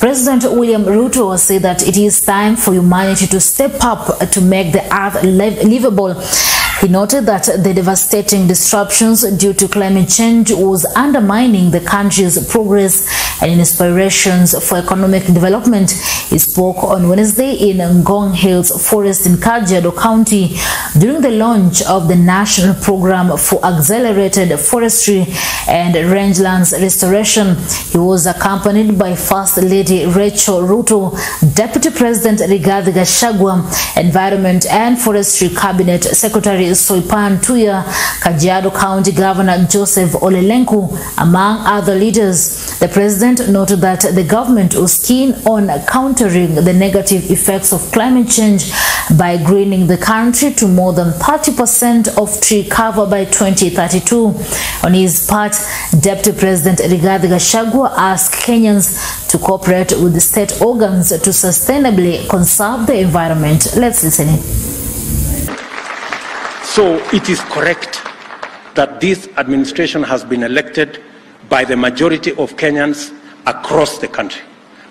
President William Ruto said that it is time for humanity to step up to make the earth livable. He noted that the devastating disruptions due to climate change was undermining the country's progress and inspirations for economic development. He spoke on Wednesday in Ngong Hills Forest in Kajiado County during the launch of the National Program for Accelerated Forestry and Rangelands Restoration. He was accompanied by First Lady Rachel Ruto, Deputy President Rigathi Gachagua, Environment and Forestry Cabinet Secretary Soipan Tuya, Kajiado County Governor Joseph Olelenku, among other leaders. The president noted that the government was keen on countering the negative effects of climate change by greening the country to more than 30% of tree cover by 2032. On his part, Deputy President Rigathi Gachagua asked Kenyans to cooperate with the state organs to sustainably conserve the environment. Let's listen in. So it is correct that this administration has been elected by the majority of Kenyans across the country.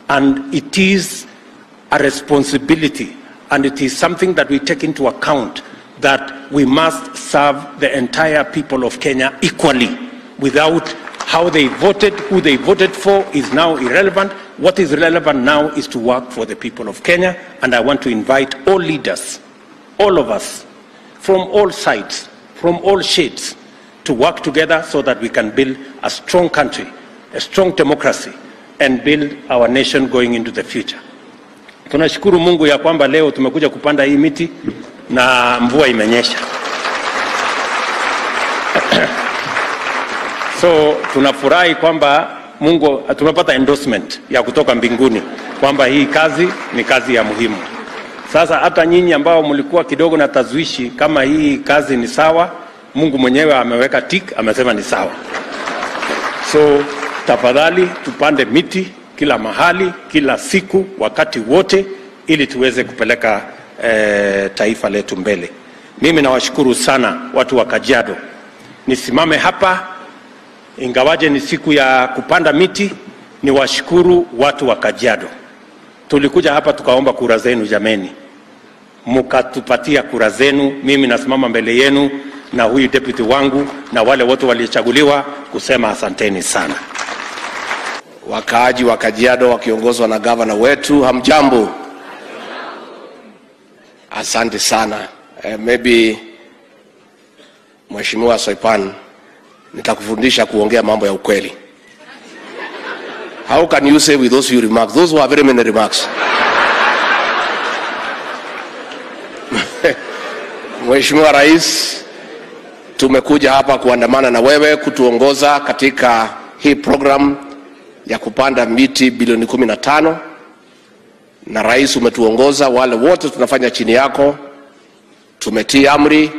And it is a responsibility, and it is something that we take into account, that we must serve the entire people of Kenya equally. Without how they voted, who they voted for is now irrelevant. What is relevant now is to work for the people of Kenya. And I want to invite all leaders, all of us, from all sides, from all shades, to work together so that we can build a strong country, a strong democracy, and build our nation going into the future. Tunashukuru Mungu ya kwamba leo tumekuja kupanda hii miti na mvua imenyesha. So tunafurahi kwamba Mungu tumepata endorsement ya kutoka mbinguni kwamba hii kazi ni kazi ya muhimu. Sasa hata nyinyi ambao mlikuwa kidogo na tazwishi kama hii kazi ni sawa, Mungu mwenyewe ameweka tick, amesema ni sawa. So tafadhali tupande miti kila mahali, kila siku, wakati wote, ili tuweze kupeleka taifa letu mbele. Mimi nawashukuru sana watu wa Kajiado. Nisimame hapa ingawaje ni siku ya kupanda miti, niwashukuru watu wa Kajiado. Tulikuja hapa tukaomba kura zenu jameni. Mukatupatia kura zenu. Mimi nasimama mbele yenu na huyu deputy wangu na wale wote waliochaguliwa kusema asanteni sana. Wakaaji wa Kajiado wakiongozwa na gavana wetu, hamjambo? Asante sana. Maybe Mheshimiwa Soipan, nitakufundisha kuongea mambo ya ukweli. How can you say with those few remarks? Those were very many remarks. Mheshimiwa Rais, tumekuja hapa kuandamana na wewe kutuongoza katika hii program ya kupanda miti bilioni 15. Na Rais umetuongoza, wale wote tunafanya chini yako, tumetii amri,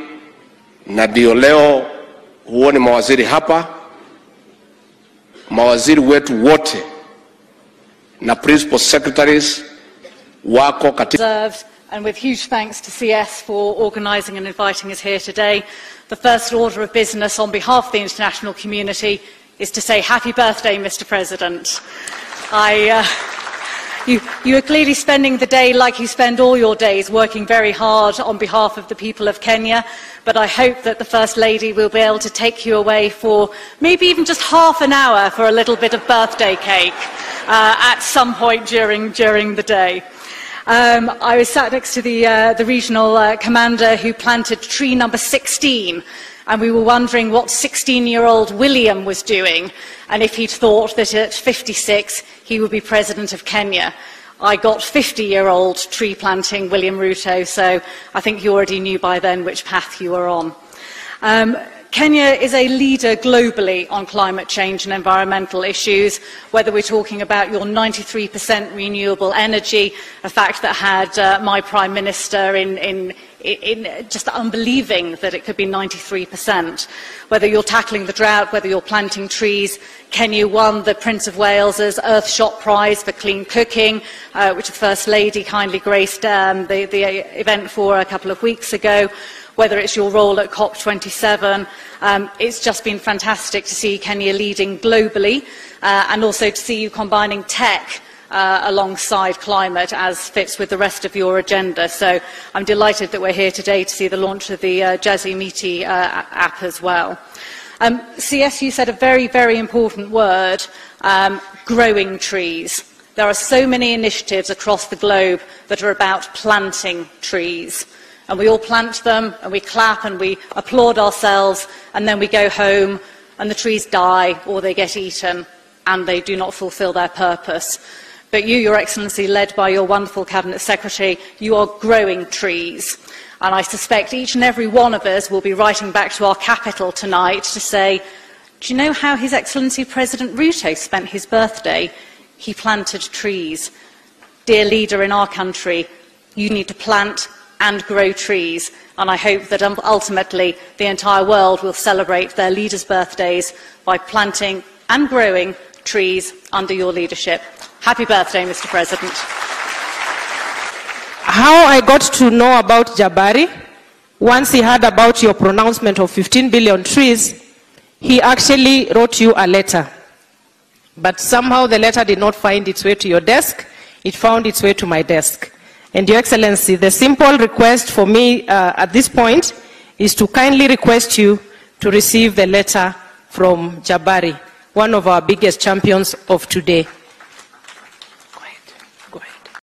na ndio leo huoni mawaziri hapa. Mawaziri wetu wote na principal secretaries wako katika. And with huge thanks to CS for organising and inviting us here today, the first order of business on behalf of the international community is to say happy birthday, Mr. President. You are clearly spending the day like you spend all your days, working very hard on behalf of the people of Kenya, but I hope that the First Lady will be able to take you away for maybe even just half an hour for a little bit of birthday cake at some point during the day. I was sat next to the regional commander who planted tree number 16, and we were wondering what 16-year-old William was doing, and if he'd thought that at 56 he would be President of Kenya. I got 50-year-old tree planting William Ruto, so I think you already knew by then which path you were on. Kenya is a leader globally on climate change and environmental issues, whether we're talking about your 93% renewable energy, a fact that had my Prime Minister in just unbelieving that it could be 93%. Whether you're tackling the drought, whether you're planting trees, Kenya won the Prince of Wales's Earthshot Prize for clean cooking, which the First Lady kindly graced the event for a couple of weeks ago. Whether it's your role at COP27, it's just been fantastic to see Kenya leading globally and also to see you combining tech alongside climate, as fits with the rest of your agenda. So I'm delighted that we're here today to see the launch of the Jazzy Meaty app as well. CS, you said a very, very important word, growing trees. There are so many initiatives across the globe that are about planting trees. And we all plant them, and we clap, and we applaud ourselves, and then we go home, and the trees die, or they get eaten, and they do not fulfil their purpose. But you, Your Excellency, led by your wonderful Cabinet Secretary, you are growing trees. And I suspect each and every one of us will be writing back to our capital tonight to say, do you know how His Excellency President Ruto spent his birthday? He planted trees. Dear leader in our country, you need to plant and grow trees. And I hope that ultimately the entire world will celebrate their leaders' birthdays by planting and growing trees under your leadership. Happy birthday, Mr. President. How I got to know about Jabari, once he heard about your pronouncement of 15 billion trees, he actually wrote you a letter. But somehow the letter did not find its way to your desk. It found its way to my desk. And Your Excellency, the simple request for me at this point is to kindly request you to receive the letter from Jabari, one of our biggest champions of today.